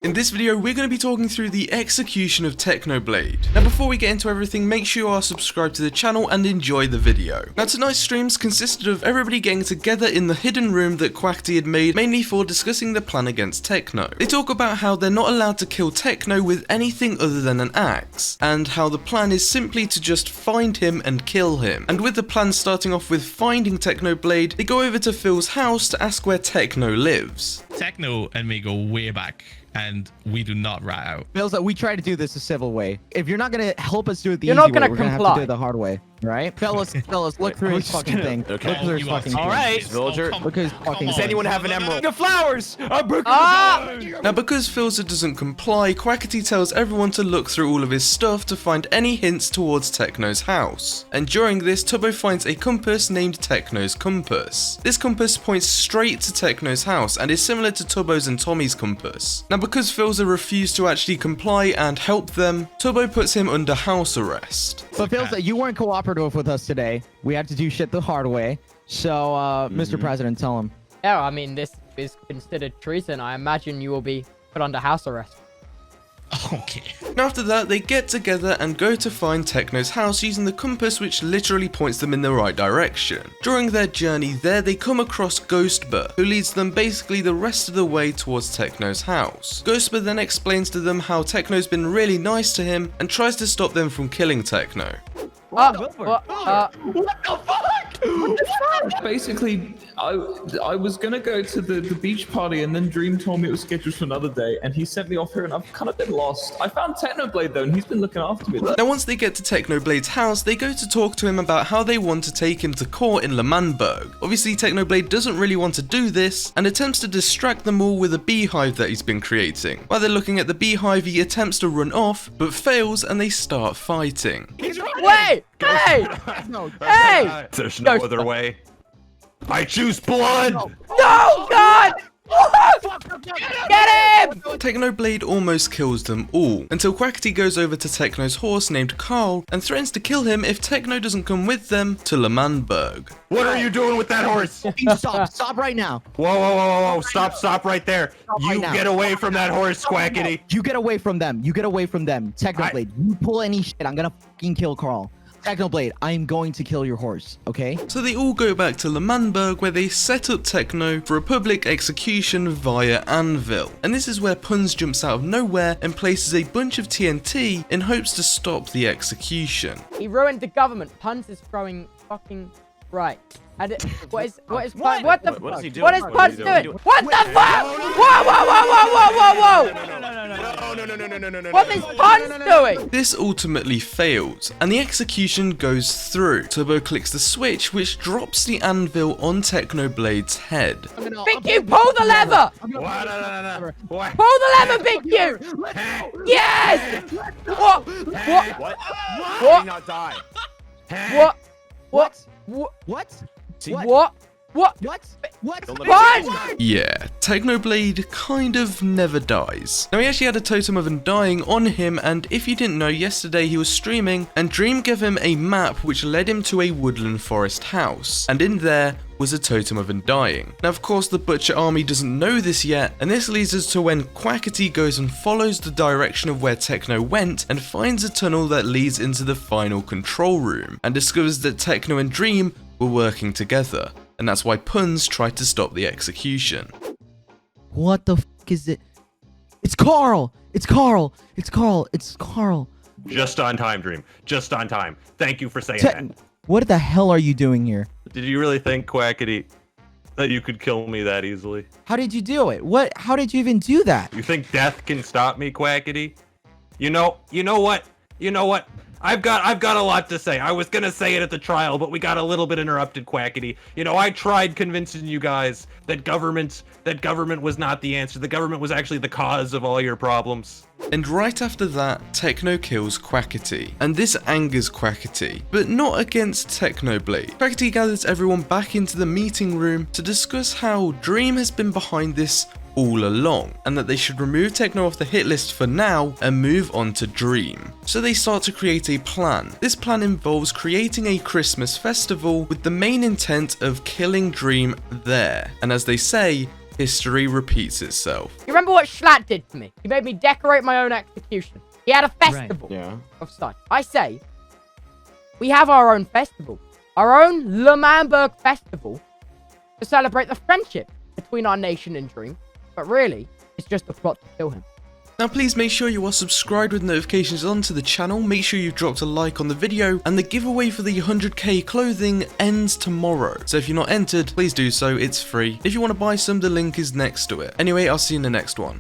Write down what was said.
In this video, we're going to be talking through the execution of Technoblade. Now before we get into everything, make sure you are subscribed to the channel and enjoy the video. Now tonight's streams consisted of everybody getting together in the hidden room that Quackity had made, mainly for discussing the plan against Techno. They talk about how they're not allowed to kill Techno with anything other than an axe, and how the plan is simply to just find him and kill him. And with the plan starting off with finding Technoblade, they go over to Phil's house to ask where Techno lives. Techno and me go way back, and we do not rat out. Phil's like, we try to do this a civil way. If you're not gonna help us do it the You're easy not way, gonna we're gonna have to comply. do it the hard way, right? Fellas, look through his fucking thing. Okay. Look through his You are fucking serious. thing. All right, Villager. Villager. Look at his Come fucking on. Does anyone have an emerald? The flowers! Now because Philza doesn't comply, Quackity tells everyone to look through all of his stuff to find any hints towards Techno's house. And during this, Tubbo finds a compass named Techno's compass. This compass points straight to Techno's house and is similar to Tubbo's and Tommy's compass. Now because Philza refused to actually comply and help them, Tubbo puts him under house arrest. But Phil's, you weren't cooperative with us today. We had to do shit the hard way. So, Mr. President, tell him. Yeah, I mean, this is considered treason. I imagine you will be put under house arrest. Okay. Now after that, they get together and go to find Techno's house using the compass, which literally points them in the right direction. During their journey there, they come across Ghostbur, who leads them basically the rest of the way towards Techno's house. Ghostbur then explains to them how Techno's been really nice to him and tries to stop them from killing Techno. What the fuck? Basically, I was gonna go to the beach party, and then Dream told me it was scheduled for another day, and he sent me off here, and I've kind of been lost. I found Technoblade though, and he's been looking after me. Now once they get to Technoblade's house, they go to talk to him about how they want to take him to court in Lemanberg. Obviously Technoblade doesn't really want to do this, and attempts to distract them all with a beehive that he's been creating. While they're looking at the beehive, he attempts to run off, but fails and they start fighting. Wait! Hey! Hey! There's no other way. I choose blood. No, God! Get him! Technoblade almost kills them all, until Quackity goes over to Techno's horse named Carl and threatens to kill him if Techno doesn't come with them to Lemanberg. What are you doing with that horse? Stop right now. Whoa. Stop right there. right You now. get away from that horse, Quackity. You get away from them. Technoblade, you pull any shit, I'm gonna fucking kill Carl. Technoblade, I'm going to kill your horse, okay? So they all go back to Lemanberg, where they set up Techno for a public execution via anvil. And this is where Puns jumps out of nowhere and places a bunch of TNT in hopes to stop the execution. He ruined the government. Puns is throwing fucking right. What is What is he doing? What is What Puns is he doing? doing? What the fuck? Whoa! No. What is Puns doing? This ultimately fails, and the execution goes through. Turbo clicks the switch, which drops the anvil on Technoblade's head. Big Q, pull the lever! No. What? Pull the lever, Big Q! Yes! What? What? What? Did he not die? What? What? What? Puns! Yeah, Technoblade kind of never dies. Now he actually had a totem of undying on him, and if you didn't know, yesterday he was streaming and Dream gave him a map which led him to a woodland forest house, and in there was a totem of undying. Now of course the Butcher army doesn't know this yet, and this leads us to when Quackity goes and follows the direction of where Techno went and finds a tunnel that leads into the final control room, and discovers that Techno and Dream were working together. And that's why Puns tried to stop the execution. What the fuck is it? It's Carl! It's Carl! Just on time, Dream. Just on time. Thank you for saying that. What the hell are you doing here? Did you really think, Quackity, that you could kill me that easily? How did you do it? How did you even do that? You think death can stop me, Quackity? You know what? I've got a lot to say. I was gonna say it at the trial, but we got a little bit interrupted, Quackity. You know, I tried convincing you guys that government was not the answer. The government was actually the cause of all your problems. And right after that, Techno kills Quackity, and this angers Quackity, but not against Technoblade. Quackity gathers everyone back into the meeting room to discuss how Dream has been behind this all along, and that they should remove Techno off the hit list for now and move on to Dream. So they start to create a plan. This plan involves creating a Christmas festival with the main intent of killing Dream there, and as they say, history repeats itself. You remember what Schlatt did to me? He made me decorate my own execution. He had a festival of such. I say, we have our own festival. Our own Lemannburg festival to celebrate the friendship between our nation and Dream. But really, it's just a plot to kill him. Now please make sure you are subscribed with notifications on to the channel, make sure you've dropped a like on the video, and the giveaway for the 100k clothing ends tomorrow. So if you're not entered, please do so, it's free. If you want to buy some, the link is next to it. Anyway, I'll see you in the next one.